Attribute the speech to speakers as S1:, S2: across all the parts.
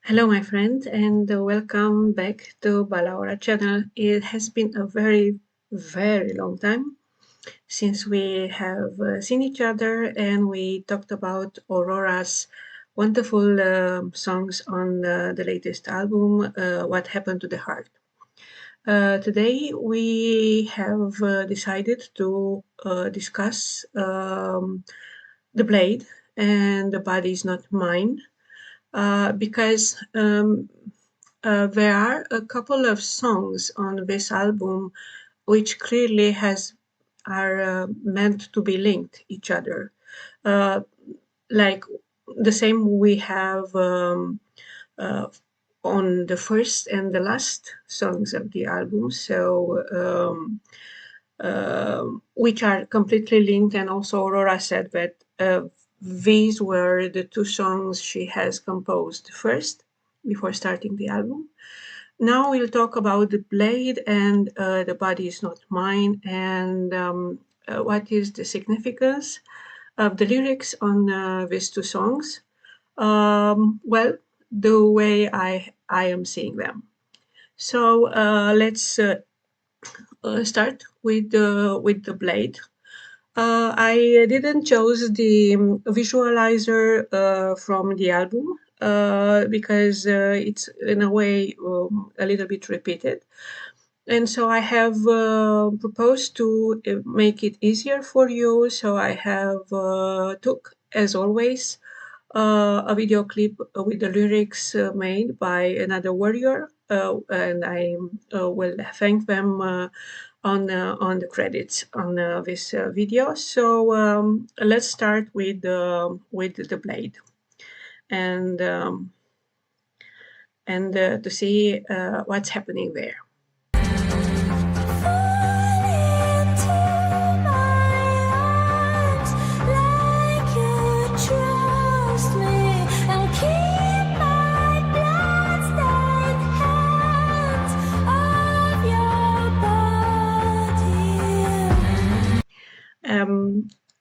S1: Hello, my friend, and welcome back to Balaura channel. It has been a very, very long time since we have seen each other and we talked about Aurora's wonderful songs on the latest album, What Happened to the Heart. Today we have decided to discuss The Blade and The Body Is Not Mine because there are a couple of songs on this album which clearly are meant to be linked each other. Uh, like the same we have uh, on the first and the last songs of the album. Which are completely linked. And also Aurora said that these were the two songs she has composed first before starting the album. Now we'll talk about The Blade and The Body Is Not Mine, and what is the significance of the lyrics on these two songs. Well, the way I am seeing them. So let's start with the blade. I didn't choose the visualizer from the album because it's in a way a little bit repeated. And so I have proposed to make it easier for you. So I have took, as always, a video clip with the lyrics made by another warrior, and I will thank them on the credits on this video. So let's start with the blade, and to see what's happening there.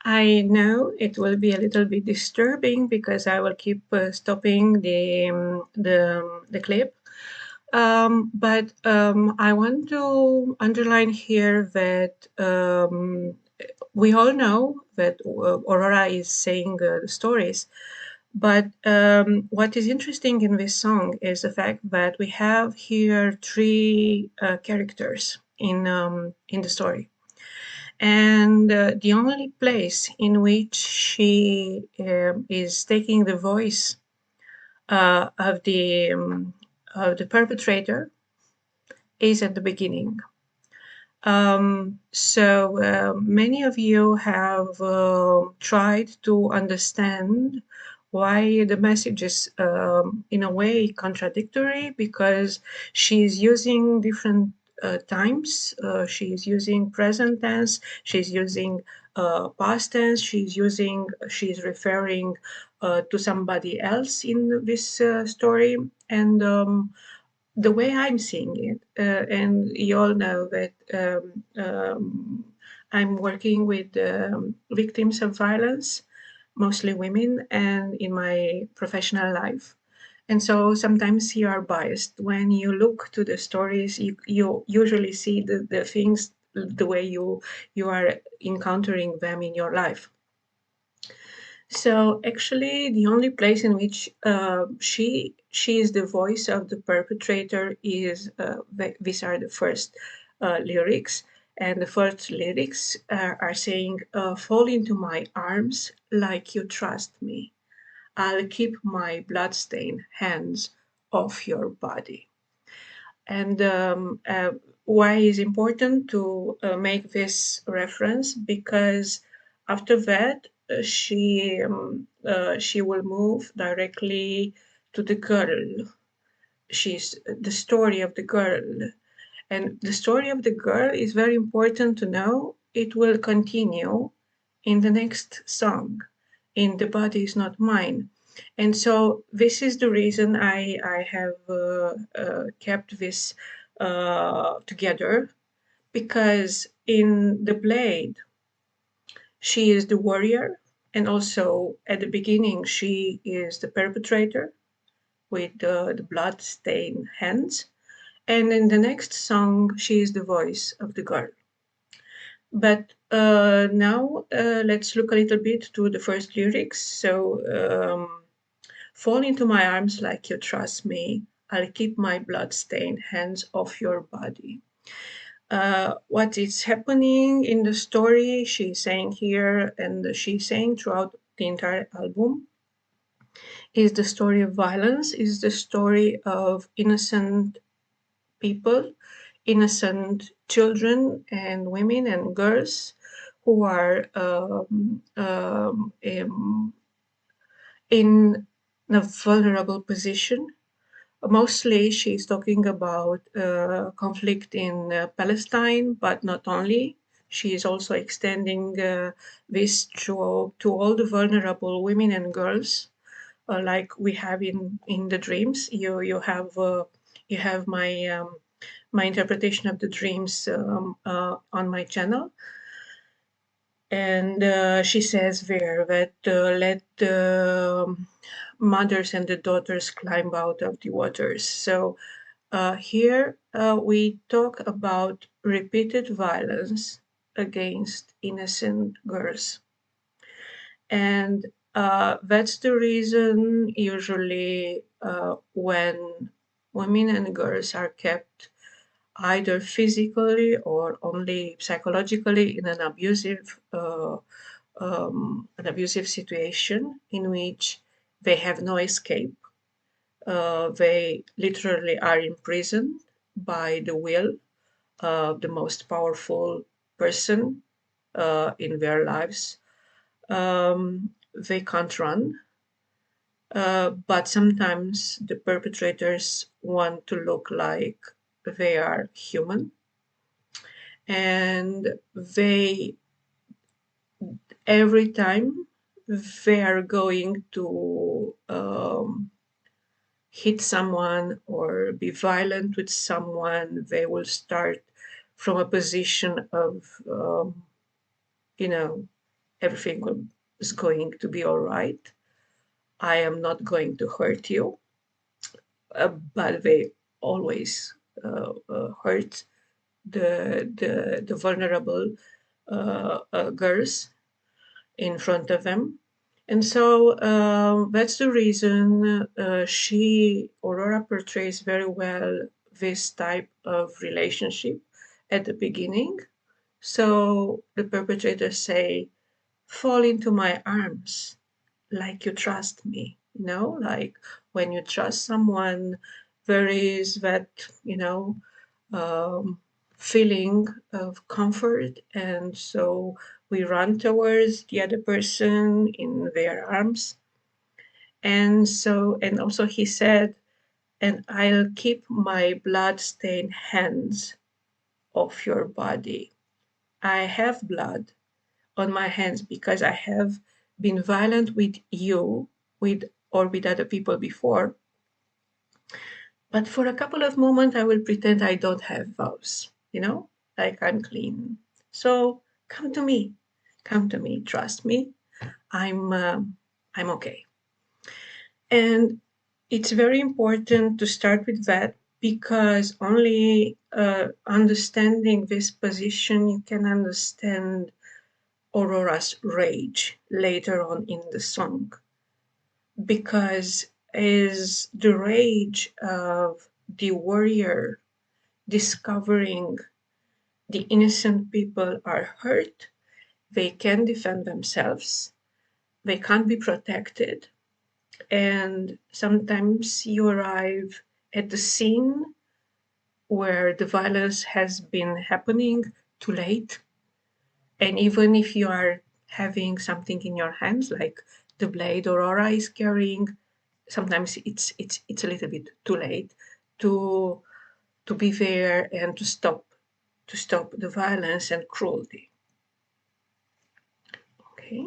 S1: I know it will be a little bit disturbing because I will keep stopping the clip. But I want to underline here that we all know that Aurora is saying the stories. But what is interesting in this song is the fact that we have here three characters in the story. And the only place in which she is taking the voice uh, of the um, of the perpetrator is at the beginning. Many of you have tried to understand why the message is in a way contradictory, because she's using different times. She's using present tense, she's using past tense, she's referring to somebody else in this story. And the way I'm seeing it, and you all know that I'm working with victims of violence, mostly women, and in my professional life. And so sometimes you are biased. When you look to the stories, you usually see the things the way you are encountering them in your life. So actually, the only place in which she is the voice of the perpetrator is these are the first lyrics, and the first lyrics are saying, "Fall into my arms like you trust me. I'll keep my bloodstained hands off your body." And why is important to make this reference? Because after that, she will move directly to the girl. She's the story of the girl, and the story of the girl is very important to know. It will continue in the next song, in "The Body Is Not Mine." And so this is the reason I have kept this together, because in The Blade, she is the warrior, and also at the beginning, she is the perpetrator, with the blood-stained hands. And in the next song, she is the voice of the girl. But now let's look a little bit to the first lyrics. So, fall into my arms like you trust me. I'll keep my blood-stained hands off your body. What is happening in the story, she's saying here, and she's saying throughout the entire album, is the story of violence, is the story of innocent people, innocent children and women and girls who are in a vulnerable position. Mostly she's talking about conflict in Palestine, but not only. She is also extending this to all the vulnerable women and girls, like we have in the dreams. You have my interpretation of the dreams on my channel. And she says there that let the mothers and the daughters climb out of the waters. So here we talk about repeated violence against innocent girls. And that's the reason usually when women and girls are kept either physically or only psychologically in an abusive situation in which they have no escape. They literally are imprisoned by the will of the most powerful person in their lives. They can't run, but sometimes the perpetrators want to look like they are human, and they every time they are going to hit someone or be violent with someone, they will start from a position of everything is going to be all right. I am not going to hurt you, but they always hurt the vulnerable girls in front of them. And so that's the reason Aurora portrays very well this type of relationship at the beginning. So the perpetrators say, fall into my arms like you trust me, like when you trust someone, there is that, feeling of comfort. And so we run towards the other person in their arms. And also he said, and I'll keep my blood-stained hands off your body. I have blood on my hands because I have been violent with you, with other people before. But for a couple of moments, I will pretend I don't have those, like I'm clean. So come to me, trust me. I'm okay. And it's very important to start with that, because only understanding this position, you can understand Aurora's rage later on in the song. Because is the rage of the warrior discovering the innocent people are hurt, they can defend themselves, they can't be protected, and sometimes you arrive at the scene where the violence has been happening too late. And even if you are having something in your hands, like the blade Aurora is carrying, sometimes it's a little bit too late to be there and to stop the violence and cruelty. Okay.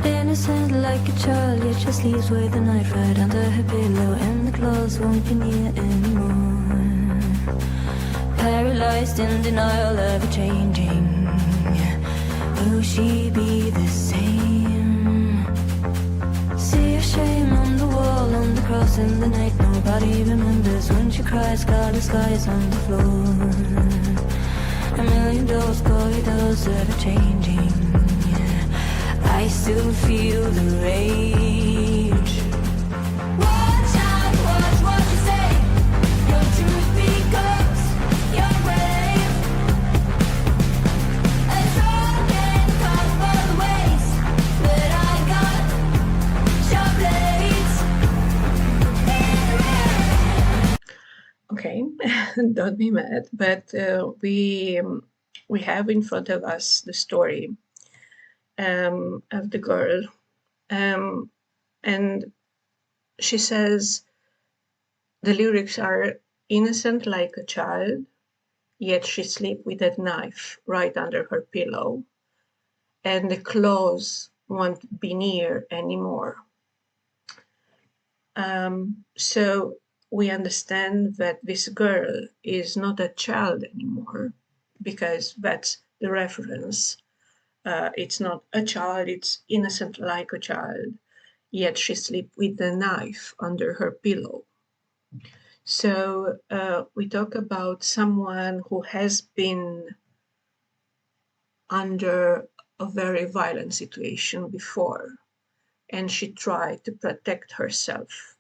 S2: Innocent like a child, yet she sleeps with a knife right under her pillow, and the claws won't be near anymore. Paralyzed in denial, ever changing. Will she be the same? See a shame on the wall, on the hours in the night, nobody remembers when she cries. Scarlet skies on the floor. A million doors, corridors that are changing. Yeah, I still feel the rage. Watch out, watch what you say. Your truth becomes your grave. A sword can cut both ways, but I got sharp blades.
S1: Okay, don't be mad, but we have in front of us the story of the girl, and she says the lyrics are innocent like a child, yet she sleeps with a knife right under her pillow, and the claws won't be near anymore. So we understand that this girl is not a child anymore, because that's the reference. It's not a child, it's innocent like a child, yet she sleeps with a knife under her pillow. So we talk about someone who has been under a very violent situation before, and she tried to protect herself.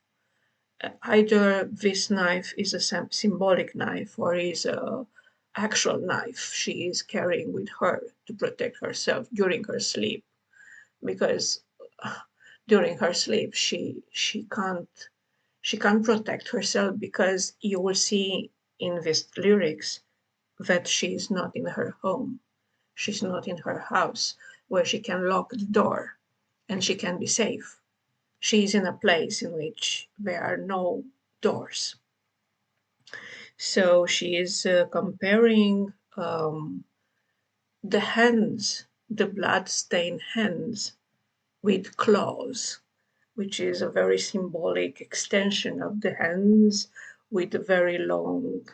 S1: Either this knife is a symbolic knife or is a actual knife she is carrying with her to protect herself during her sleep, because during her sleep she can't protect herself, because you will see in these lyrics that she is not in her home, she's not in her house where she can lock the door and she can be safe. She is in a place in which there are no doors. So she is comparing the hands, the blood-stained hands, with claws, which is a very symbolic extension of the hands with a very long.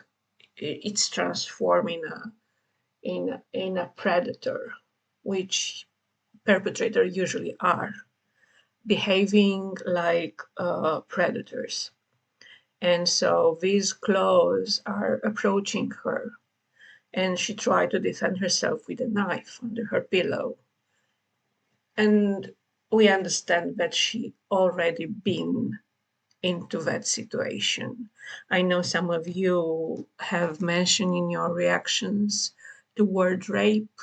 S1: It's transformed in a predator, which perpetrators usually are, behaving like predators. And so these claws are approaching her, and she tried to defend herself with a knife under her pillow. And we understand that she already been into that situation. I know some of you have mentioned in your reactions the word rape,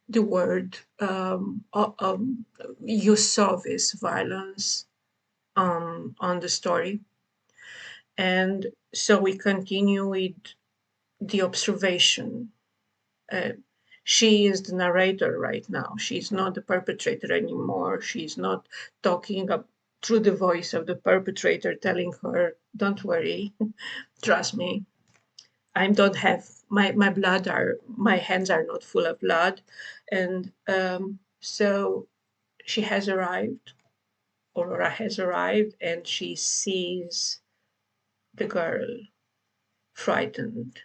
S1: the word you saw this violence on the story. And so we continue with the observation. Uh, she is the narrator right now. She's not the perpetrator anymore. She's not talking through the voice of the perpetrator, telling her, "Don't worry, trust me. I don't have my hands are not full of blood," and so she has arrived. Aurora has arrived, and she sees the girl frightened,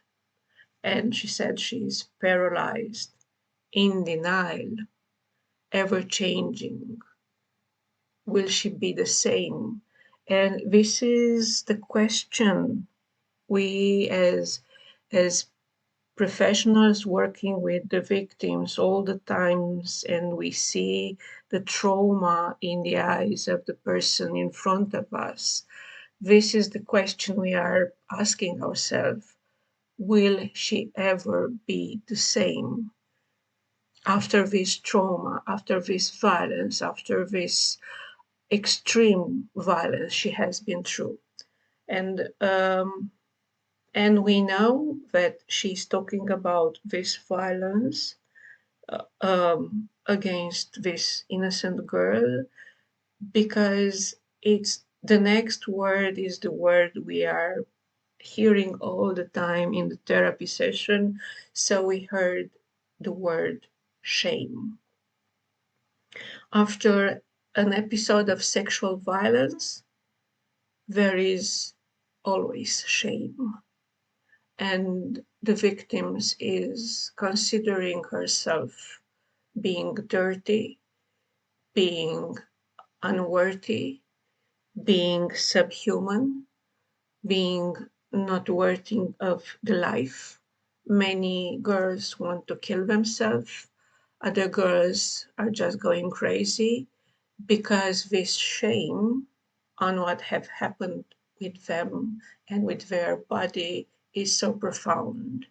S1: and she said she's paralyzed, in denial, ever changing. Will she be the same? And this is the question we as professionals working with the victims all the times, and we see the trauma in the eyes of the person in front of us. This is the question we are asking ourselves. Will she ever be the same after this trauma, after this violence, after this extreme violence she has been through? And we know that she's talking about this violence against this innocent girl, because it's the next word is the word we are hearing all the time in the therapy session. So we heard the word shame. After an episode of sexual violence, there is always shame. And the victim is considering herself being dirty, being unworthy, being subhuman, being not worthy of the life. Many girls want to kill themselves. Other girls are just going crazy because this shame on what have happened with them and with their body is so profound,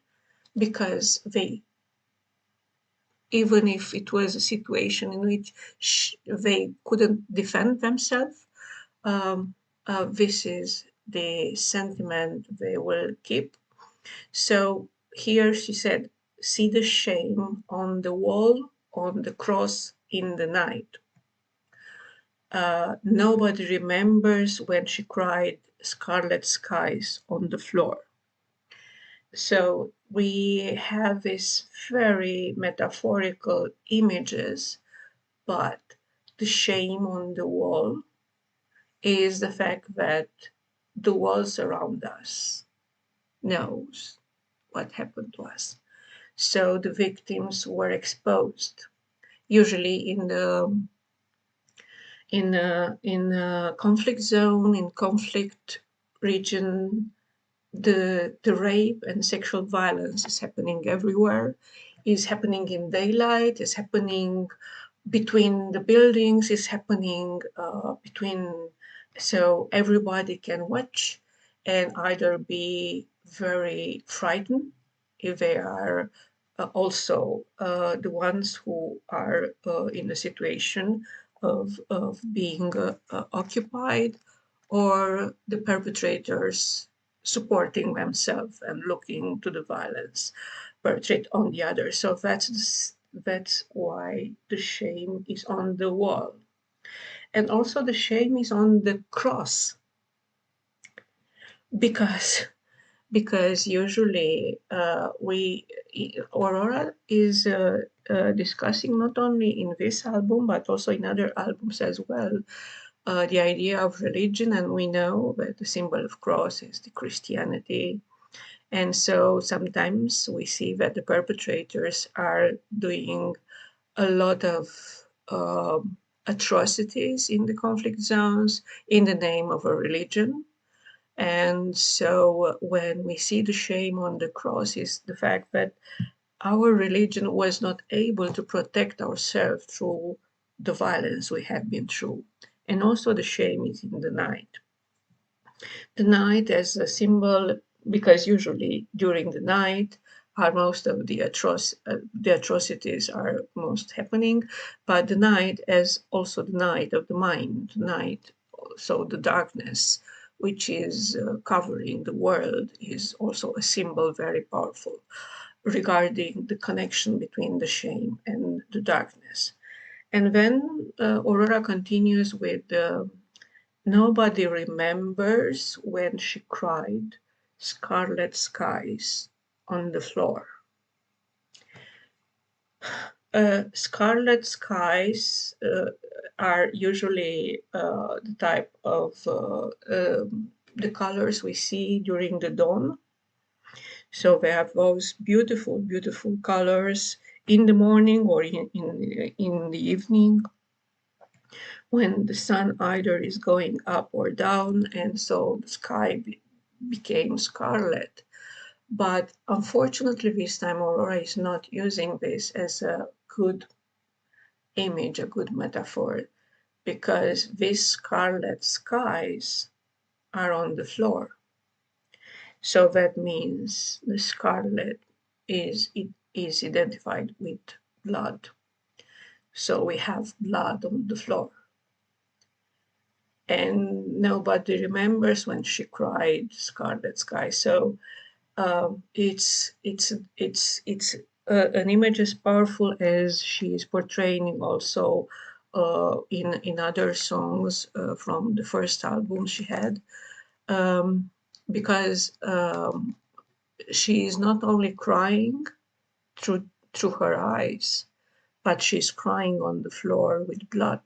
S1: because they, even if it was a situation in which they couldn't defend themselves, um, this is the sentiment they will keep. So here she said, see the shame on the wall, on the cross in the night. Nobody remembers when she cried scarlet skies on the floor. So we have these very metaphorical images, but the shame on the wall is the fact that the walls around us knows what happened to us. So the victims were exposed, usually in a conflict zone, in conflict region. The rape and sexual violence is happening everywhere, is happening in daylight, is happening between the buildings, is happening between, so everybody can watch and either be very frightened if they are also the ones who are in a situation of being occupied, or the perpetrators supporting themselves and looking to the violence perpetrated on the other. So that's why the shame is on the wall. And also the shame is on the cross, because usually we Aurora is discussing, not only in this album but also in other albums as well, the idea of religion, and we know that the symbol of cross is the Christianity. And so sometimes we see that the perpetrators are doing a lot of atrocities in the conflict zones in the name of a religion. And so when we see the shame on the cross, is the fact that our religion was not able to protect ourselves through the violence we have been through. And also the shame is in the night. The night as a symbol, because usually during the night are most of the atrocities are most happening, but the night as also the night of the mind, night, so the darkness which is covering the world is also a symbol very powerful regarding the connection between the shame and the darkness. And then Aurora continues with nobody remembers when she cried scarlet skies on the floor. Scarlet skies are usually the type of the colors we see during the dawn. So they have those beautiful, beautiful colors in the morning or in the evening, when the sun either is going up or down, and so the sky became scarlet. But unfortunately, this time Aurora is not using this as a good image, a good metaphor, because these scarlet skies are on the floor. So that means the scarlet is identified with blood. So we have blood on the floor. And nobody remembers when she cried scarlet sky. So it's an image as powerful as she is portraying also in other songs from the first album she had, because she is not only crying through her eyes, but she's crying on the floor with blood.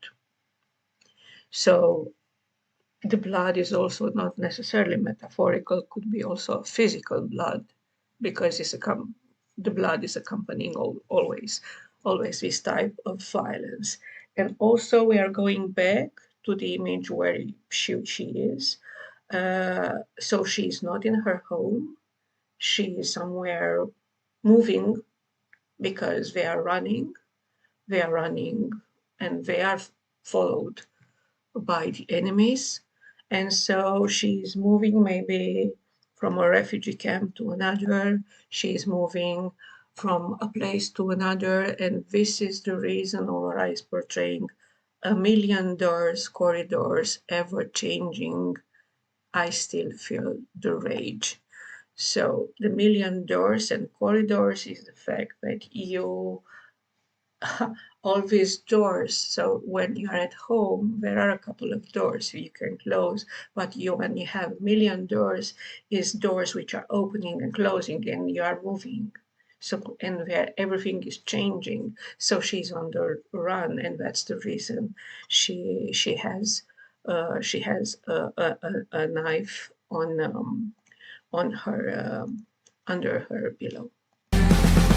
S1: So the blood is also not necessarily metaphorical, could be also physical blood, because the blood is accompanying always this type of violence. And also we are going back to the image where she is. So she's not in her home. She is somewhere moving because they are running. They are running and they are followed by the enemies. And so she's moving maybe from a refugee camp to another. She's moving from a place to another. And this is the reason Aurora is portraying a million doors, corridors, ever changing. I still feel the rage. So the million doors and corridors is the fact that you all these doors. So when you are at home, there are a couple of doors you can close, but when you have a million doors, is doors which are opening and closing, and you are moving. So and where everything is changing. So she's on the run, and that's the reason she has a knife on her under her pillow.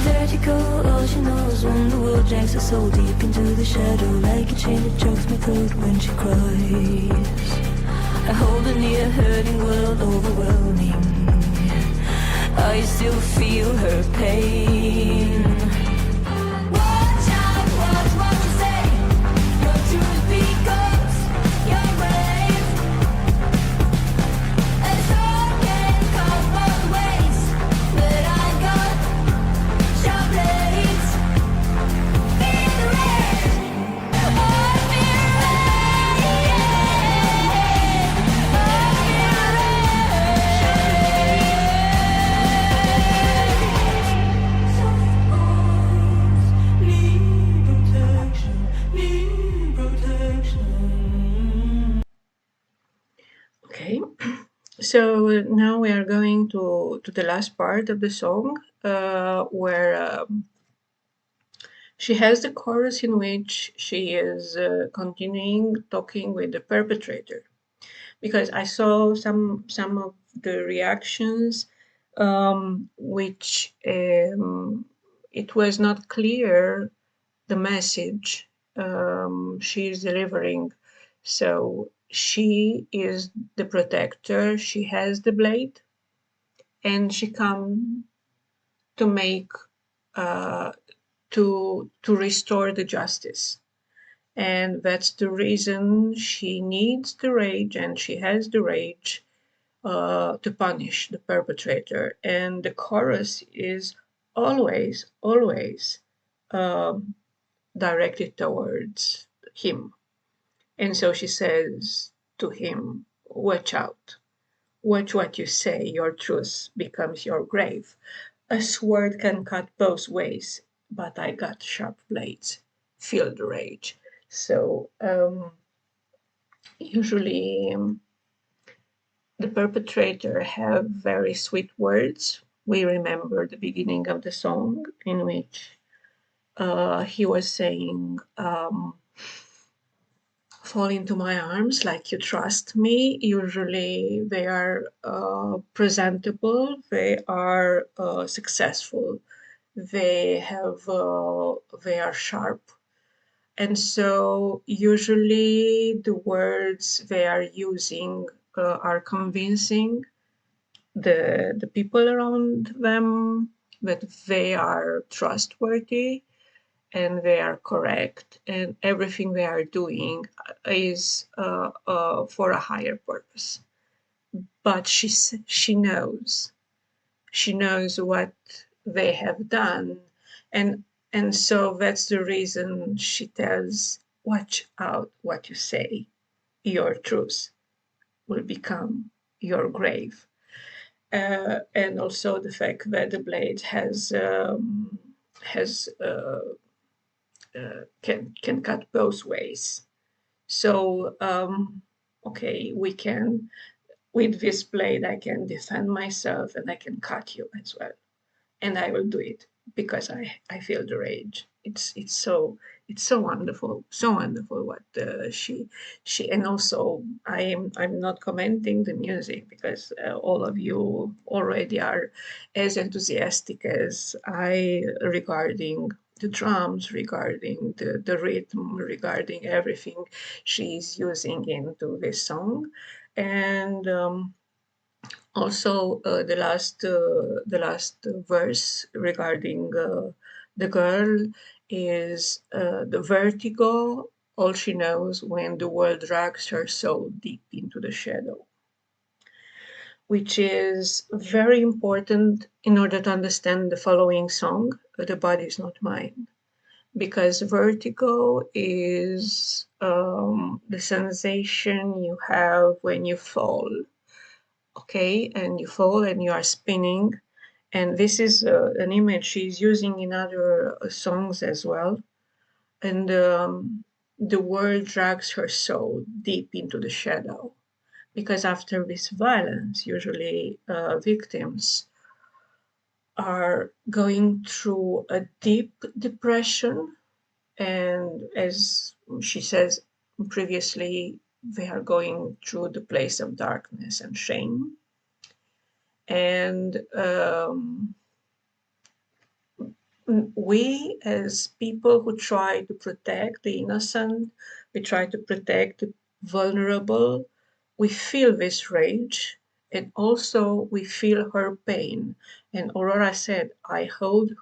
S2: Vertical, all she knows when the world drags her so deep into the shadow, like a chain that chokes my throat when she cries. I hold her near, hurting world overwhelming. I still feel her pain. Watch out, watch what you say. Your truth becomes your grave. A sword can cut both ways, but I got sharp blades. Feel the rage. I feel rage. Need protection, need protection.
S1: Okay, so now we are going to the last part of the song, where she has the chorus in which she is continuing talking with the perpetrator. Because I saw some of the reactions, which it was not clear the message she is delivering. So she is the protector, she has the blade, and she come to make to restore the justice. And that's the reason she needs the rage, and she has the rage to punish the perpetrator. And the chorus is always, always directed towards him. And so she says to him, watch out. Watch what you say, your truth becomes your grave. A sword can cut both ways, but I got sharp blades. Feel the rage. So usually the perpetrator have very sweet words. We remember the beginning of the song in which he was saying, fall into my arms like you trust me. Usually they are presentable, they are successful, they are sharp. And so usually the words they are using are convincing the people around them that they are trustworthy and they are correct, and everything they are doing is for a higher purpose. But she knows what they have done, and so that's the reason she tells, watch out what you say, your truth will become your grave. And also the fact that the blade has can cut both ways. So okay, we can, with this blade I can defend myself and I can cut you as well, and I will do it because I feel the rage. It's so wonderful, so wonderful what she. And also I'm not commenting the music because all of you already are as enthusiastic as I regarding drums, regarding the rhythm, regarding everything she's using into this song. And also the last verse regarding the girl is the vertigo, all she knows when the world drags her so deep into the shadow, which is very important in order to understand the following song, The Body Is Not Mine, because vertigo is the sensation you have when you fall, okay, and you fall and you are spinning. And this is an image she's using in other songs as well. And the world drags her soul deep into the shadow, because after this violence, usually victims are going through a deep depression. And as she says previously, they are going through the place of darkness and shame. And we, as people who try to protect the innocent, we try to protect the vulnerable, we feel this rage, and also we feel her pain. And Aurora said, I hold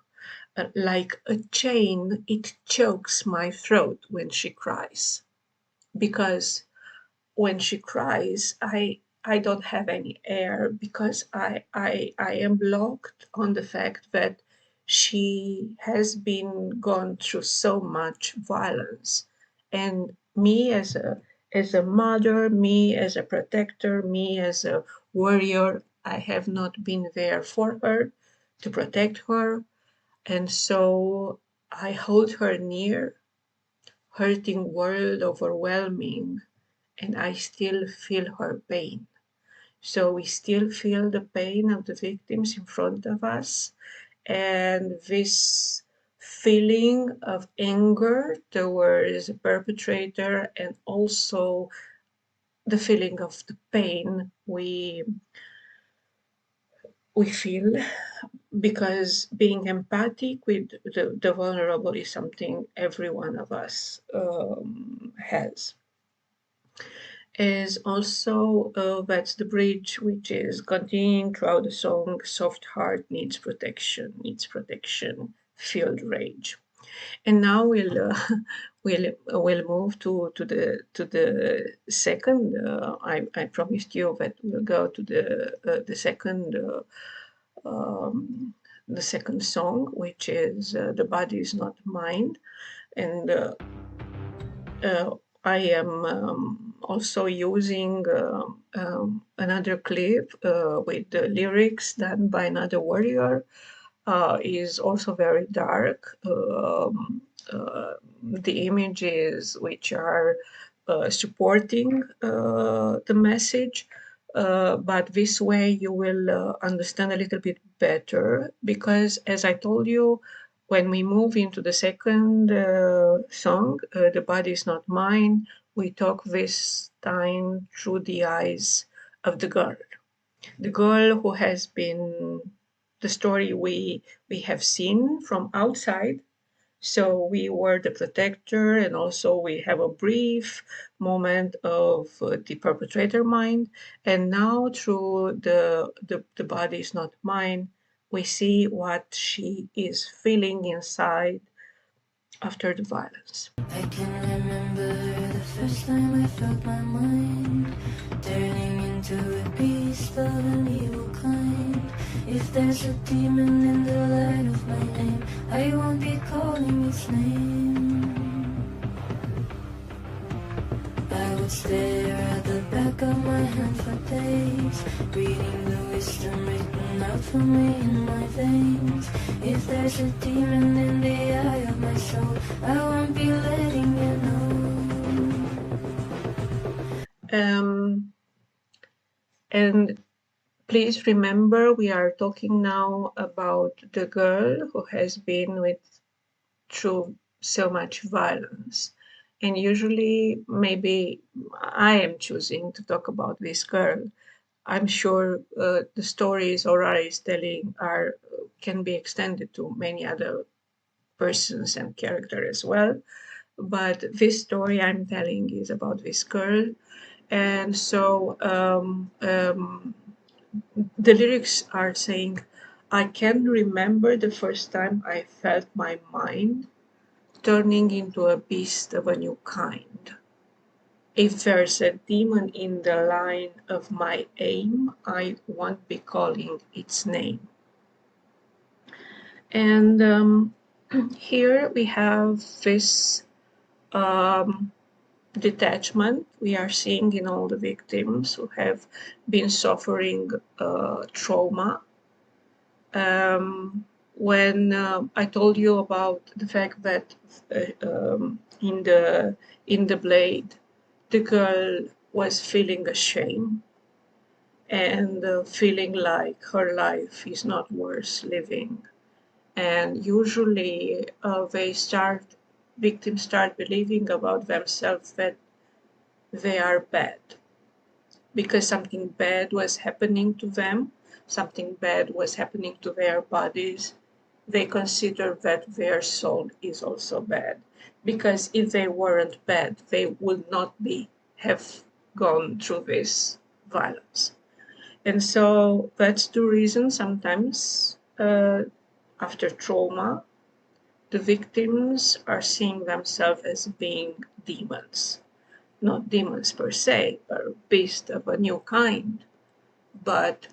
S1: like a chain, it chokes my throat when she cries. Because when she cries, I don't have any air, because I am blocked on the fact that she has been gone through so much violence. And me as a mother, me as a protector, me as a warrior, I have not been there for her to protect her. And so I hold her near, hurting world overwhelming, and I still feel her pain. So we still feel the pain of the victims in front of us, and this feeling of anger towards the perpetrator, and also the feeling of the pain we feel, because being empathic with the vulnerable is something every one of us has. Is also that's the bridge which is continuing throughout the song. Soft heart needs protection, filled rage. And now we'll move to the second. I promised you that we'll go to the second song, which is The Body Is Not Mine. And I am also using another clip with the lyrics done by another warrior. Is also very dark. The images which are supporting the message, but this way you will understand a little bit better, because as I told you, when we move into the second song, The Body Is Not Mine, we talk this time through the eyes of the girl. The girl who has been the story we have seen from outside. So we were the protector, and also we have a brief moment of the perpetrator mind. And now through the body is not mine, we see what she is feeling inside after the violence.
S2: I can remember the first time I felt my mind turning into a beast of an evil kind. If there's a demon in the light of my name, I won't be calling its name. I would stare at the back of my hand for days, reading the wisdom written out for me in my veins. If there's a demon in the eye of my soul, I won't be letting you know.
S1: And please remember, we are talking now about the girl who has been through so much violence. And usually, maybe I am choosing to talk about this girl. I'm sure the stories Aurora is telling can be extended to many other persons and character as well. But this story I'm telling is about this girl. And so the lyrics are saying, I can remember the first time I felt my mind turning into a beast of a new kind. If there's a demon in the line of my aim, I won't be calling its name. And here we have this detachment we are seeing in all the victims who have been suffering trauma. When I told you about the fact that in the blade, the girl was feeling ashamed and feeling like her life is not worth living. And usually victims start believing about themselves that they are bad because something bad was happening to them, something bad was happening to their bodies. They consider that their soul is also bad, because if they weren't bad, they would not have gone through this violence. And so that's the reason sometimes after trauma, the victims are seeing themselves as being demons. Not demons per se, but beasts of a new kind. But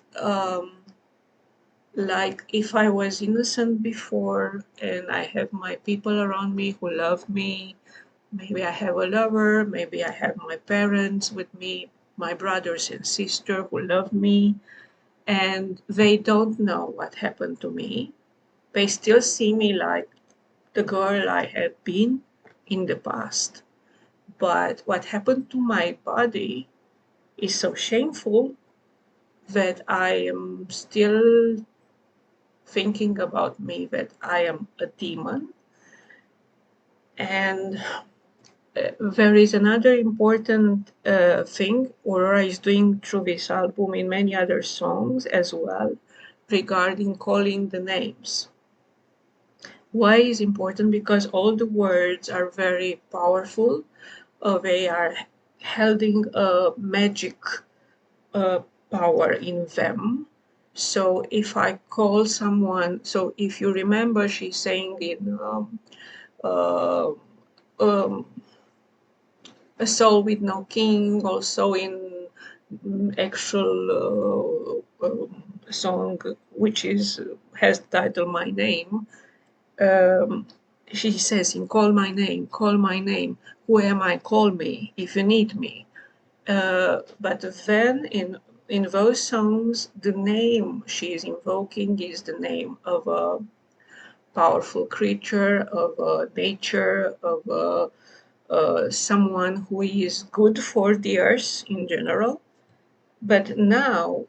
S1: like if I was innocent before and I have my people around me who love me, maybe I have a lover, maybe I have my parents with me, my brothers and sister who love me, and they don't know what happened to me. They still see me like the girl I have been in the past. But what happened to my body is so shameful that I am still thinking about me that I am a demon. And there is another important thing Aurora is doing through this album in many other songs as well, regarding calling the names. Why is important? Because all the words are very powerful. They are holding a magic power in them. So if I call someone, so if you remember, she's saying in A Soul with No King, also in actual song which has the title My Name. She says in call my name, who am I, call me if you need me. But then in those songs, the name she is invoking is the name of a powerful creature, of nature, of someone who is good for the earth in general. But now,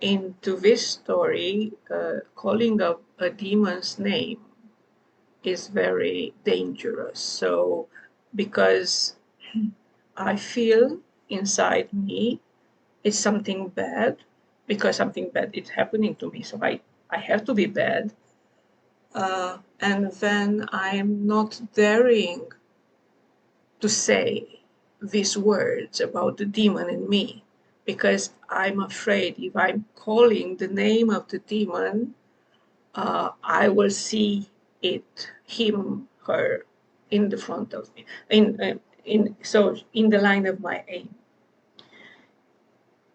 S1: into this story, calling up a demon's name is very dangerous. So, because I feel inside me it's something bad, because something bad is happening to me, so I have to be bad. And then I'm not daring to say these words about the demon in me, because I'm afraid if I'm calling the name of the demon, I will see him, her, in the front of me, in the line of my aim.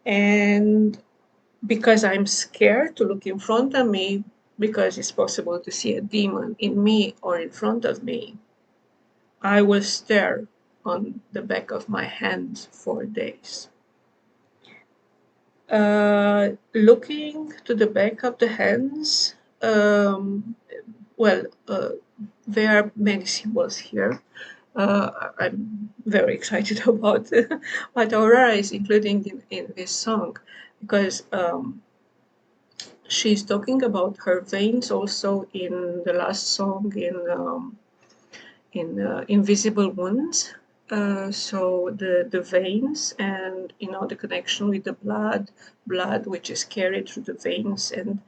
S1: And because I'm scared to look in front of me, because it's possible to see a demon in me or in front of me, I will stare on the back of my hands for days. Looking to the back of the hands, there are many symbols here. I'm very excited about what Aurora is including in this song, because she's talking about her veins also in the last song in Invisible Wounds. So the veins and the connection with the blood which is carried through the veins, and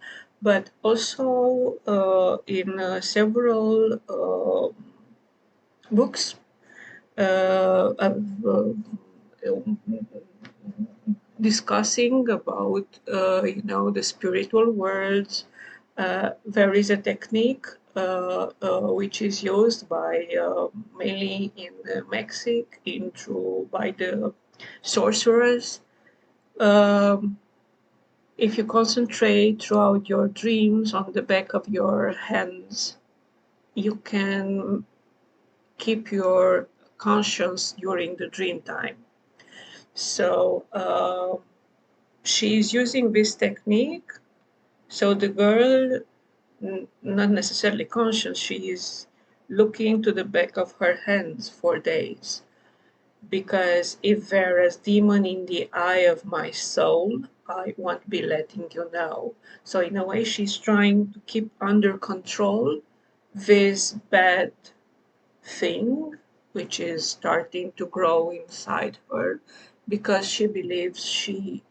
S1: but also in several books discussing about the spiritual worlds. There is a technique which is used by mainly in Mexico by the sorcerers. Um, if you concentrate throughout your dreams on the back of your hands, you can keep your conscience during the dream time. So she's using this technique. So the girl, not necessarily conscious, she is looking to the back of her hands for days. Because if there is demon in the eye of my soul, I won't be letting you know. So in a way, she's trying to keep under control this bad thing which is starting to grow inside her, because she believes she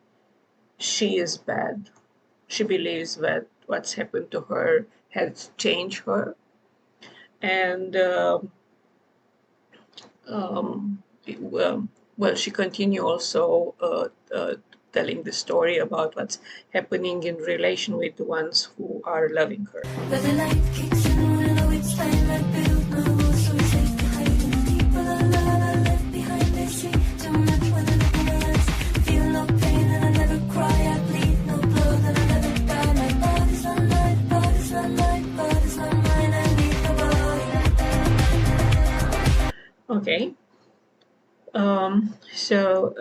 S1: is bad. She believes that what's happened to her has changed her, and well, she continue also telling the story about what's happening in relation with the ones who are loving her.
S2: But the light kicks in when I know it's time. I build my walls so it's safe to hide. And the people I love I left behind, they see to me when I look in my eyes. Feel no pain and I never cry. I bleed no blood and I never die. My body's not mine, body's not mine, body's not mine. I need no body.
S1: Okay. So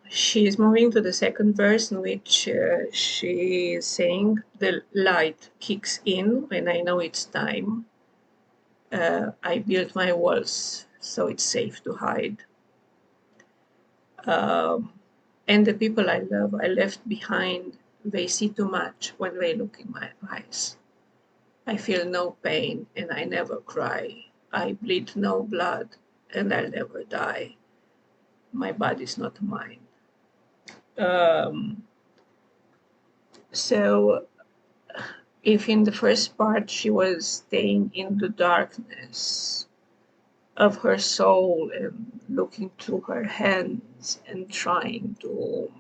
S1: she is moving to the second verse, in which she is saying, the light kicks in when I know it's time. I build my walls so it's safe to hide. And the people I love, I left behind, they see too much when they look in my eyes. I feel no pain and I never cry. I bleed no blood and I'll never die. My body's not mine. So if in the first part she was staying in the darkness of her soul and looking through her hands and trying to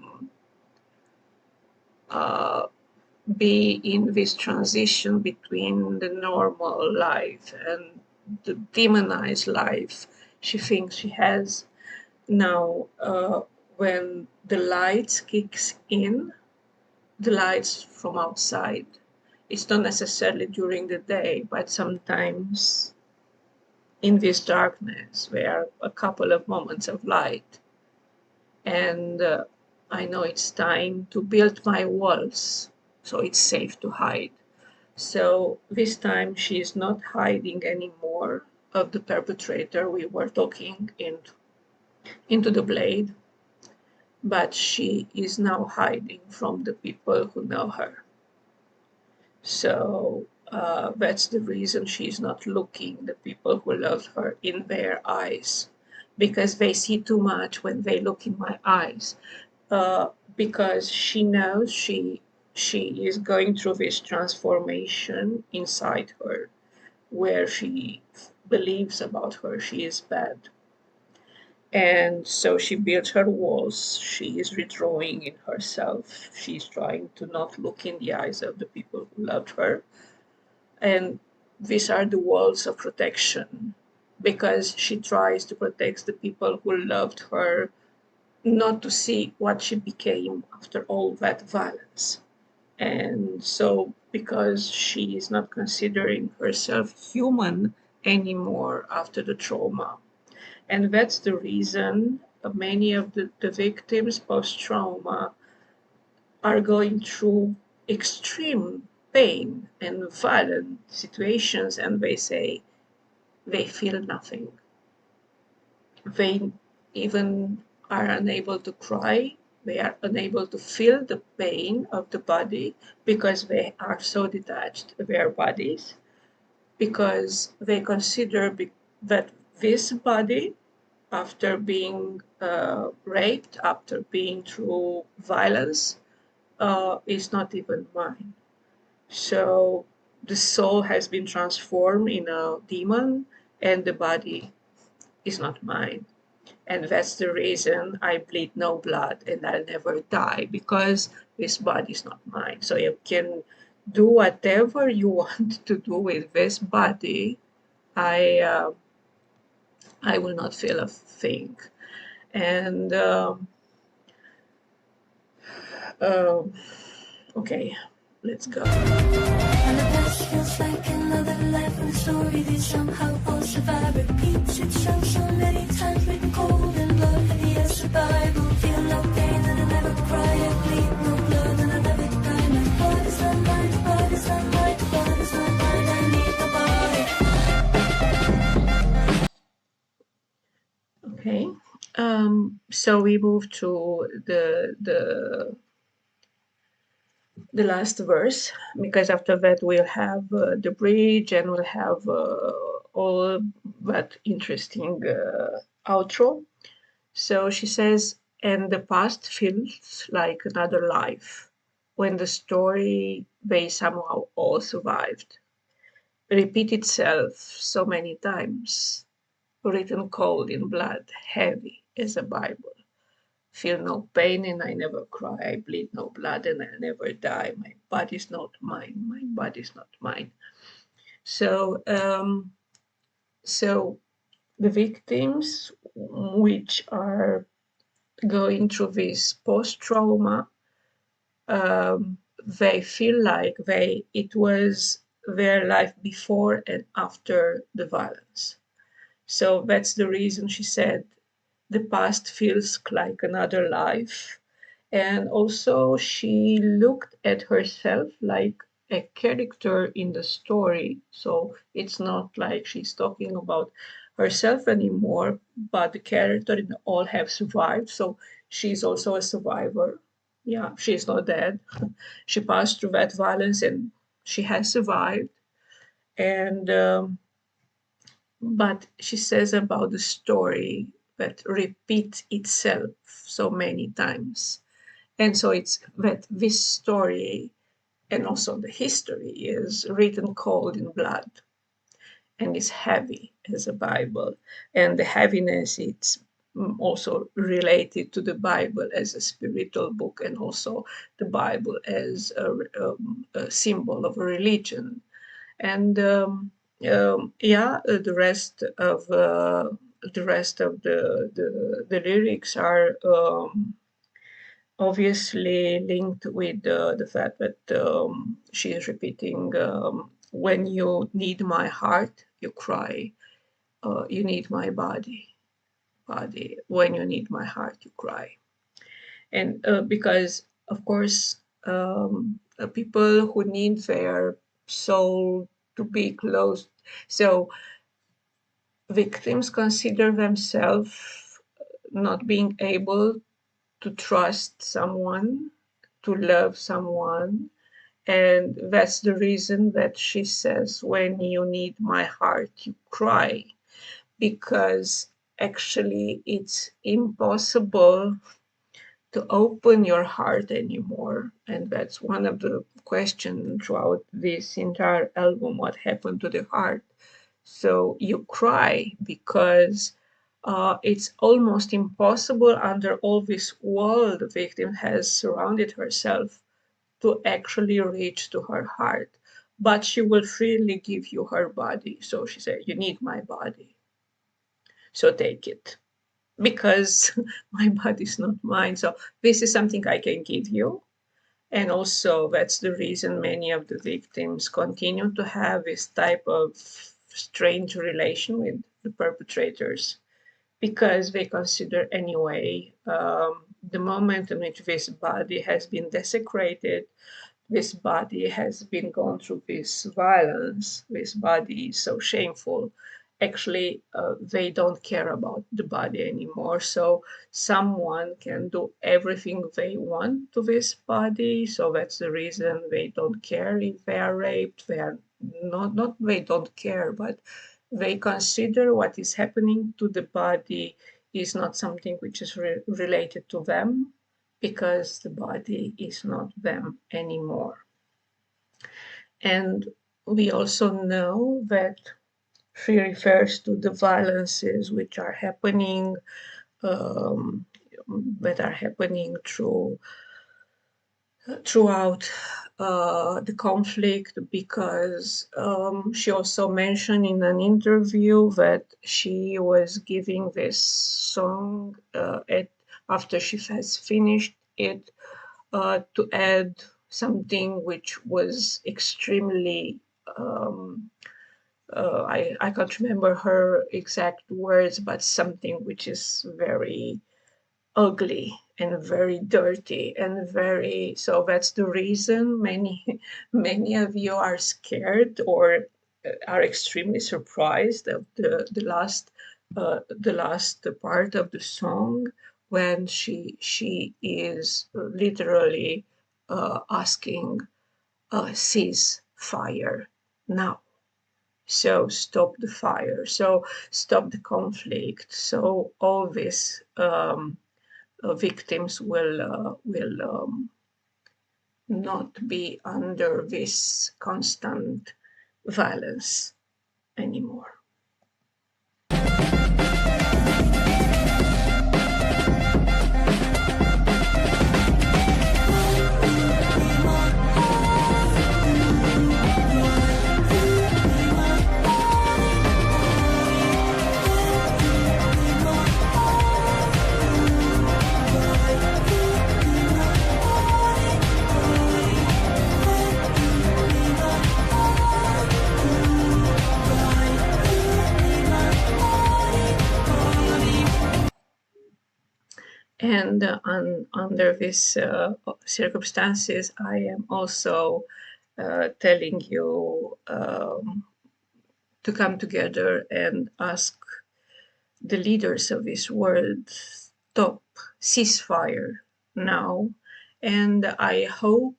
S1: be in this transition between the normal life and the demonized life she thinks she has now, when the lights kicks in, the lights from outside, it's not necessarily during the day, but sometimes in this darkness there are a couple of moments of light, and I know it's time to build my walls so it's safe to hide. So this time she is not hiding anymore of the perpetrator we were talking into the blade, but she is now hiding from the people who know her. So that's the reason she's not looking the people who love her in their eyes, because they see too much when they look in my eyes. Because she knows she is going through this transformation inside her, where she believes about her she is bad. And so she builds her walls. She is withdrawing in herself. She's trying to not look in the eyes of the people who loved her. And these are the walls of protection, because she tries to protect the people who loved her, not to see what she became after all that violence. And so, because she is not considering herself human anymore after the trauma, and that's the reason many of the victims post-trauma are going through extreme pain and violent situations, and they say they feel nothing. They even are unable to cry. They are unable to feel the pain of the body because they are so detached of their bodies, because they consider that this body, after being raped, after being through violence, is not even mine. So the soul has been transformed in a demon, and the body is not mine. And that's the reason I bleed no blood and I'll never die, because this body is not mine. So you can do whatever you want to do with this body. I I will not feel a thing. And um, okay, let's go.
S2: And the past feels like another life and story that somehow all survive. Repeats itself so many times, written cold in blood, heavy as a Bible. Feel no pain and I never cry. I bleed no blood and I never die. My body's not mine, my body's not mine, my body's not mine. I need my body.
S1: Okay. So we move to the last verse, because after that we'll have the bridge and we'll have all that interesting outro. So she says, and the past feels like another life when the story they somehow all survived. Repeat itself so many times, written cold in blood, heavy as a Bible. Feel no pain and I never cry. I bleed no blood and I never die. My body's not mine. My body's not mine. So, so the victims, which are going through this post-trauma, they feel like it was their life before and after the violence. So that's the reason she said the past feels like another life. And also, she looked at herself like a character in the story. So it's not like she's talking about herself anymore, but the character and all have survived. So she's also a survivor. Yeah, she's not dead. She passed through that violence and she has survived. And but she says about the story that repeats itself so many times. And so it's that this story and also the history is written cold in blood and is heavy as a Bible. And the heaviness, it's also related to the Bible as a spiritual book, and also the Bible as a symbol of a religion. And the rest of the lyrics are obviously linked with the fact that she is repeating, when you need my heart, you cry. You need my body. When you need my heart, you cry. And because, of course, people who need their soul to be close. So victims consider themselves not being able to trust someone, to love someone. And that's the reason that she says, when you need my heart, you cry. Because actually, it's impossible to open your heart anymore. And that's one of the questions throughout this entire album, what happened to the heart. So you cry because it's almost impossible, under all this wall the victim has surrounded herself, to actually reach to her heart. But she will freely give you her body. So she said, you need my body. So take it. Because my body is not mine. So this is something I can give you. And also, that's the reason many of the victims continue to have this type of strange relation with the perpetrators, because they consider, anyway, the moment in which this body has been desecrated, this body has been gone through this violence, this body is so shameful. Actually, they don't care about the body anymore. So someone can do everything they want to this body. So that's the reason they don't care if they are raped. They are not they don't care, but they consider what is happening to the body is not something which is related to them, because the body is not them anymore. And we also know that she refers to the violences which are happening, um, that are happening throughout the conflict, because she also mentioned in an interview that she was giving this song after she has finished it, to add something which was extremely, I can't remember her exact words, but something which is very ugly and very dirty and very, so that's the reason many of you are scared or are extremely surprised of the last part of the song, when she is literally asking, cease fire now, so stop the fire, so stop the conflict, so all this victims will not be under this constant violence anymore. And under these circumstances, I am also telling you to come together and ask the leaders of this world, stop, ceasefire now. And I hope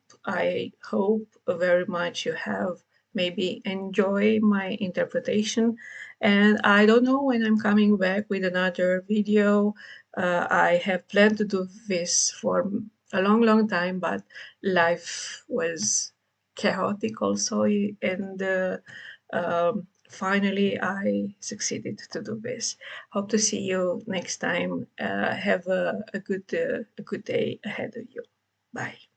S1: very much you have maybe enjoy my interpretation. And I don't know when I'm coming back with another video. I have planned to do this for a long time, but life was chaotic also, and finally I succeeded to do this. Hope to see you next time. Have a good day ahead of you. Bye.